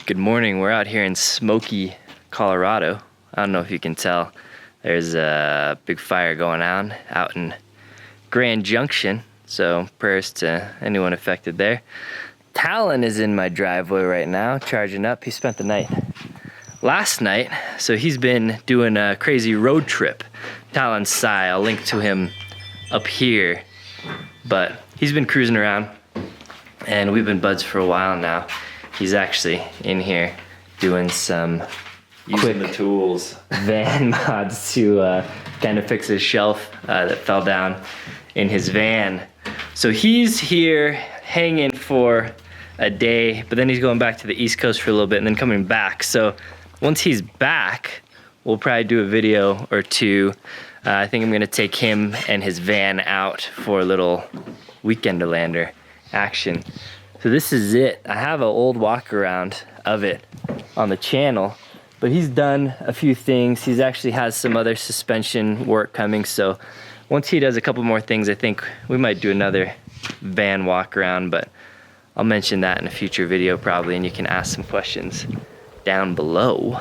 Good morning. We're out here in Smoky, Colorado. I don't know if you can tell. There's a big fire going on out in Grand Junction. So prayers to anyone affected there. Talon is in my driveway right now, charging up. He spent the night last night, so he's been doing a crazy road trip. Talon Sei, I'll link to him up here. But he's been cruising around, and we've been buds for a while now. He's actually in here doing some using the tools, van mods to kind of fix his shelf that fell down in his van. So he's here hanging for a day, but then he's going back to the East Coast for a little bit and then coming back. So once he's back, we'll probably do a video or two. I think I'm gonna take him and his van out for a little weekenderlander action. So this is it. I have an old walk around of it on the channel, but he's done a few things. He's actually has some other suspension work coming. So once he does a couple more things, I think we might do another van walk around, but I'll mention that in a future video probably, and you can ask some questions down below.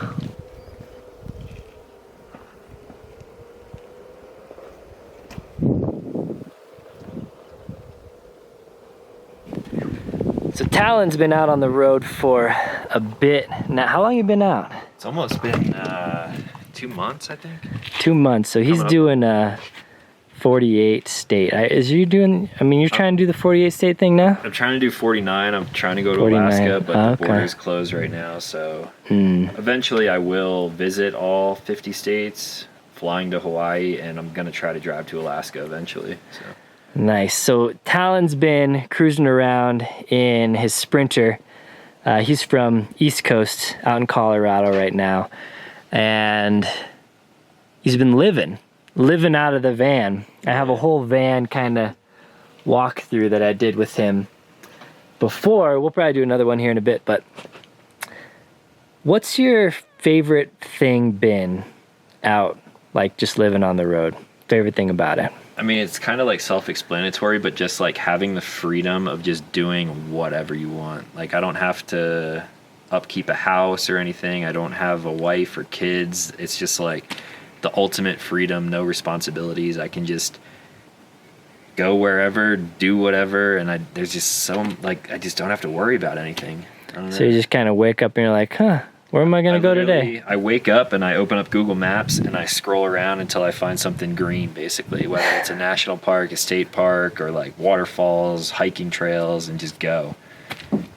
So Talon's been out on the road for a bit. Now, how long have you been out? It's almost been 2 months, I think. 2 months. So he's doing 48 state. You're trying to do the 48 state thing now? I'm trying to do 49. I'm trying to go to 49. Alaska, but Oh, the border's closed right now. So eventually I will visit all 50 states, flying to Hawaii, and I'm going to try to drive to Alaska eventually. So. Nice. So Talon's been cruising around in his Sprinter. He's from East Coast, out in Colorado right now. And he's been living out of the van. I have a whole van kind of walkthrough that I did with him before. We'll probably do another one here in a bit, but what's your favorite thing been out, like just living on the road? Favorite thing about it? I mean, it's kind of like self-explanatory, but just like having the freedom of just doing whatever you want. Like I don't have to upkeep a house or anything. I don't have a wife or kids. It's just like the ultimate freedom, no responsibilities. I can just go wherever, do whatever, and there's just I just don't have to worry about anything. I don't know. So you just kind of wake up and you're like, where am I going to go today? I wake up and I open up Google Maps and I scroll around until I find something green, basically, whether it's a national park, a state park, or like waterfalls, hiking trails, and just go.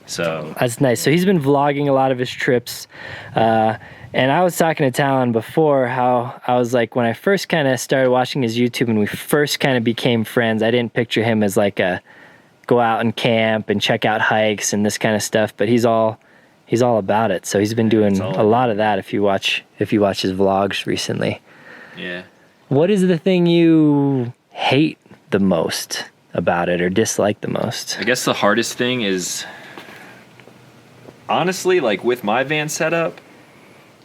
So that's nice. So he's been vlogging a lot of his trips. And I was talking to Talon before how I was like, when I first kind of started watching his YouTube and we first kind of became friends, I didn't picture him as like a go out and camp and check out hikes and this kind of stuff, but he's all about it. So he's been doing a lot of that if you watch his vlogs recently. Yeah. What is the thing you hate the most about it or dislike the most? I guess the hardest thing is, honestly, like with my van setup,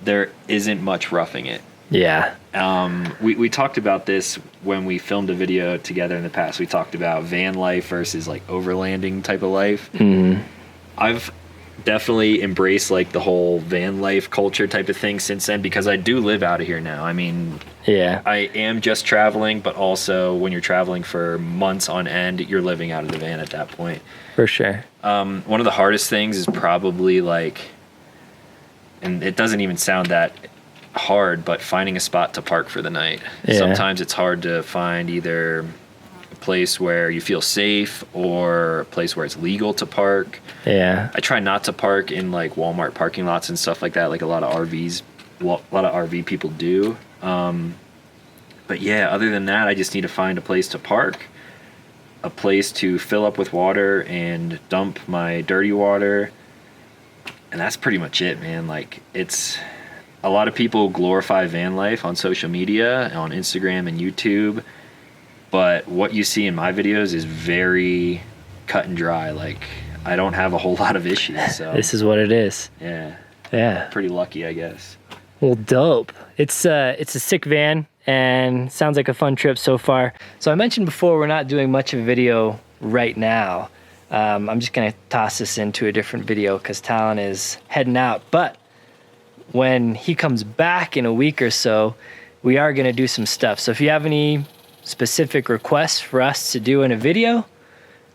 there isn't much roughing it. Yeah. We talked about this when we filmed a video together in the past. We talked about van life versus like overlanding type of life. Mm-hmm. I've definitely embraced like the whole van life culture type of thing since then, because I do live out of here now. I mean, yeah, I am just traveling, but also when you're traveling for months on end, you're living out of the van at that point. For sure. One of the hardest things is probably like, and it doesn't even sound that hard, but finding a spot to park for the night. Yeah. Sometimes it's hard to find either a place where you feel safe or a place where it's legal to park. Yeah. I try not to park in like Walmart parking lots and stuff like that, like a lot of RV people do. But yeah, other than that, I just need to find a place to park, a place to fill up with water and dump my dirty water. And that's pretty much it, man. Like, it's a lot of people glorify van life on social media, on Instagram and YouTube, but what you see in my videos is very cut and dry. Like, I don't have a whole lot of issues. So this is what it is. Yeah. Pretty lucky, I guess. Well, dope. It's a sick van and sounds like a fun trip so far. So I mentioned before we're not doing much of a video right now, I'm just gonna toss this into a different video because Talon is heading out. But when he comes back in a week or so, we are gonna do some stuff. So if you have any specific requests for us to do in a video,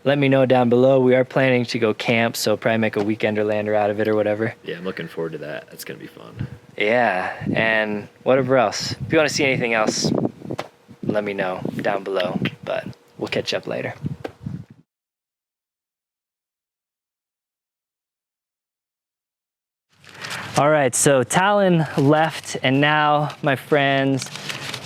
let me know down below. We are planning to go camp, so probably make a weekender lander out of it or whatever. Yeah, I'm looking forward to that. That's gonna be fun. Yeah, and whatever else. If you want to see anything else, let me know down below, but we'll catch up later. All right, so Talon left, and now my friends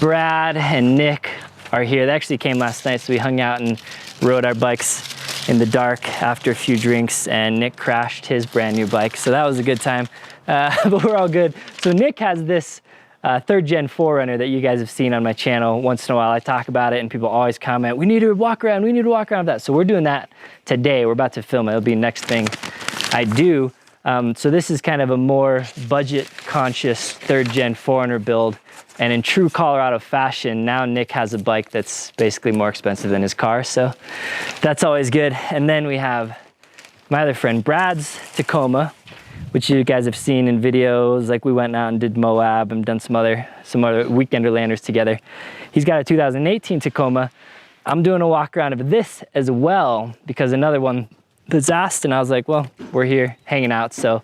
Brad and Nick are here. They actually came last night, so we hung out and rode our bikes in the dark after a few drinks, and Nick crashed his brand new bike, so that was a good time. But we're all good. So Nick has this third gen 4Runner that you guys have seen on my channel. Once in a while I talk about it and people always comment, we need to walk around with that. So we're doing that today. We're about to film it. It'll be the next thing I do. So this is kind of a more budget conscious third gen 4Runner build. And in true Colorado fashion, now Nick has a bike that's basically more expensive than his car. So that's always good. And then we have my other friend Brad's Tacoma, which you guys have seen in videos. Like we went out and did Moab and done some other weekender landers together. He's got a 2018 Tacoma. I'm doing a walk around of this as well because another one that's asked, and I was like, well, we're here hanging out, so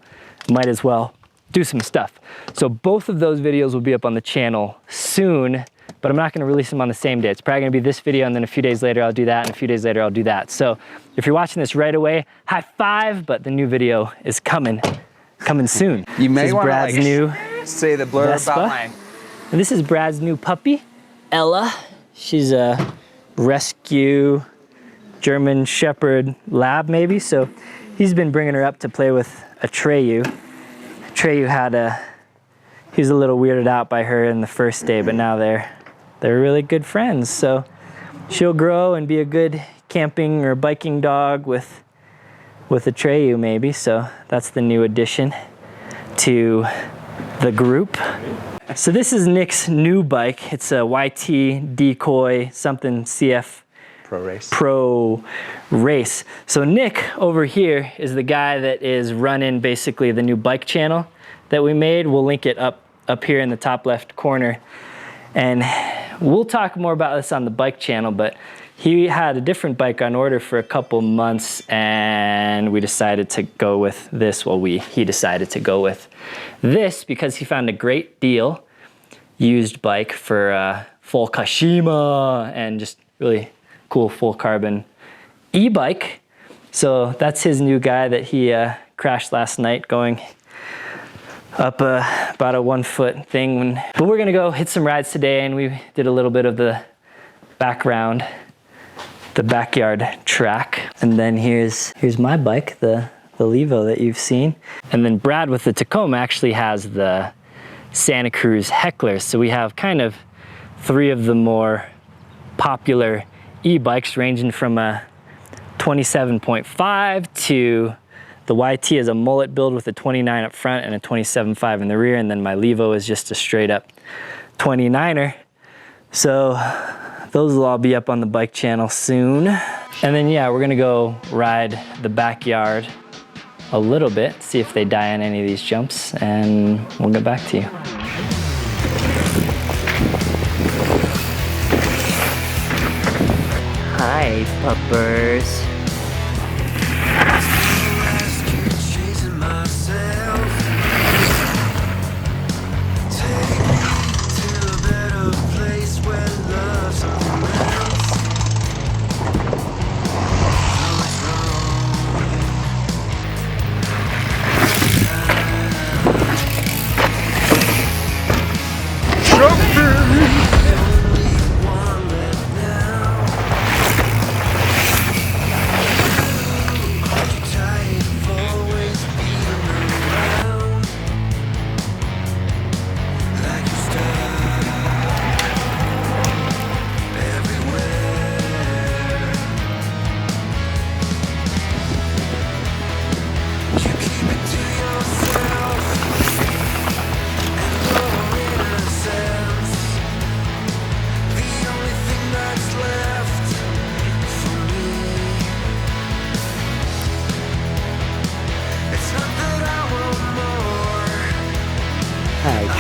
might as well do some stuff. So both of those videos will be up on the channel soon, but I'm not gonna release them on the same day. It's probably gonna be this video, and then a few days later I'll do that, and a few days later I'll do that. So if you're watching this right away, high five, but the new video is coming soon. You may want Brad's to new say the blurb Vespa. about mine. And this is Brad's new puppy, Ella. She's a rescue German Shepherd Lab maybe. So he's been bringing her up to play with Atreyu. Atreyu he was a little weirded out by her in the first day, but now they're really good friends. So she'll grow and be a good camping or biking dog with Atreyu maybe. So that's the new addition to the group. So this is Nick's new bike. It's a YT Decoy something CF Pro Race. So Nick over here is the guy that is running basically the new bike channel that we made. We'll link it up here in the top left corner. And we'll talk more about this on the bike channel, but he had a different bike on order for a couple months, and we decided to go with this. Well, he decided to go with this because he found a great deal used bike for full Kashima and just really cool full carbon e-bike. So that's his new guy that he crashed last night going up about a 1 foot thing. But we're gonna go hit some rides today, and we did a little bit of the background, the backyard track. And then here's my bike, the Levo that you've seen. And then Brad with the Tacoma actually has the Santa Cruz Hecklers. So we have kind of 3 of the more popular e-bikes ranging from a 27.5 to the YT is a mullet build with a 29 up front and a 27.5 in the rear, and then my Levo is just a straight up 29er. So those will all be up on the bike channel soon. And then yeah, we're gonna go ride the backyard a little bit, see if they die on any of these jumps, and we'll get back to you. Hi, puppers.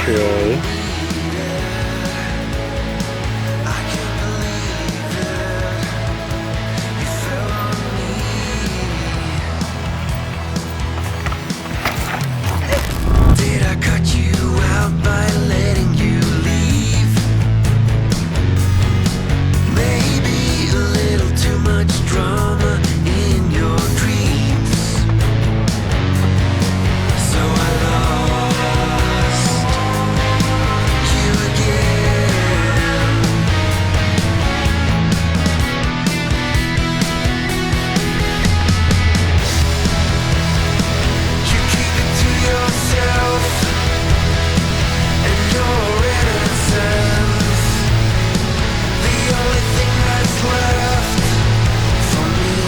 naturally. Did I cut you out by letting you leave? Maybe a little too much drama in your dreams. So I lost you again. You keep it to yourself and your innocence. The only thing that's left for me.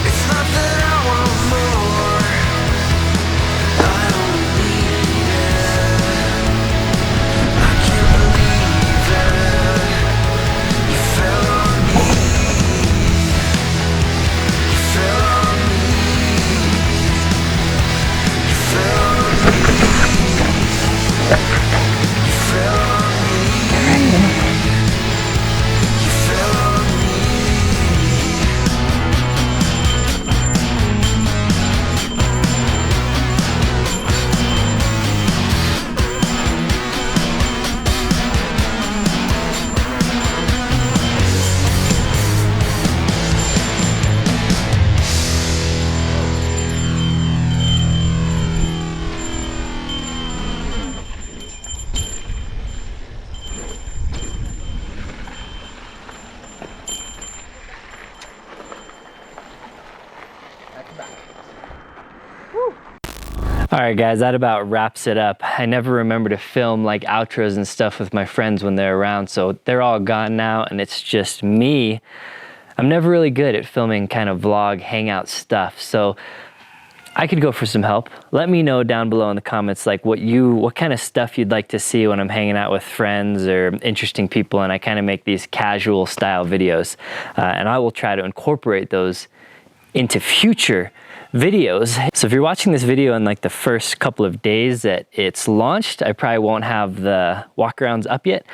It's not that I want more, I don't need it. I can't believe that you fell on me. You fell on me. You fell on me. You fell on me. You fell on me. All right, guys, that about wraps it up. I never remember to film like outros and stuff with my friends when they're around, so they're all gone now and it's just me. I'm never really good at filming kind of vlog hangout stuff, so I could go for some help. Let me know down below in the comments like what kind of stuff you'd like to see when I'm hanging out with friends or interesting people and I kind of make these casual style videos. And I will try to incorporate those into future videos. So if you're watching this video in like the first couple of days that it's launched, I probably won't have the walkarounds up yet.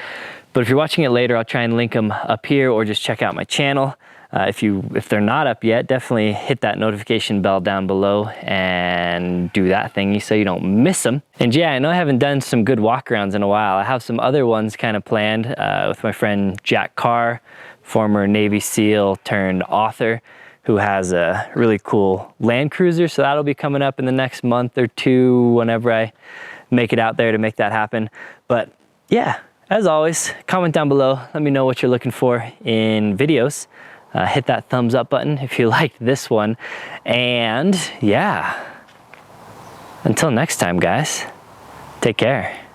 But if you're watching it later, I'll try and link them up here or just check out my channel. If they're not up yet, definitely hit that notification bell down below and do that thingy so you don't miss them. And yeah, I know I haven't done some good walkarounds in a while. I have some other ones kind of planned with my friend Jack Carr, former Navy SEAL turned author, who has a really cool Land Cruiser. So that'll be coming up in the next month or two whenever I make it out there to make that happen. But yeah, as always, comment down below. Let me know what you're looking for in videos. Hit that thumbs up button if you liked this one. And yeah, until next time, guys, take care.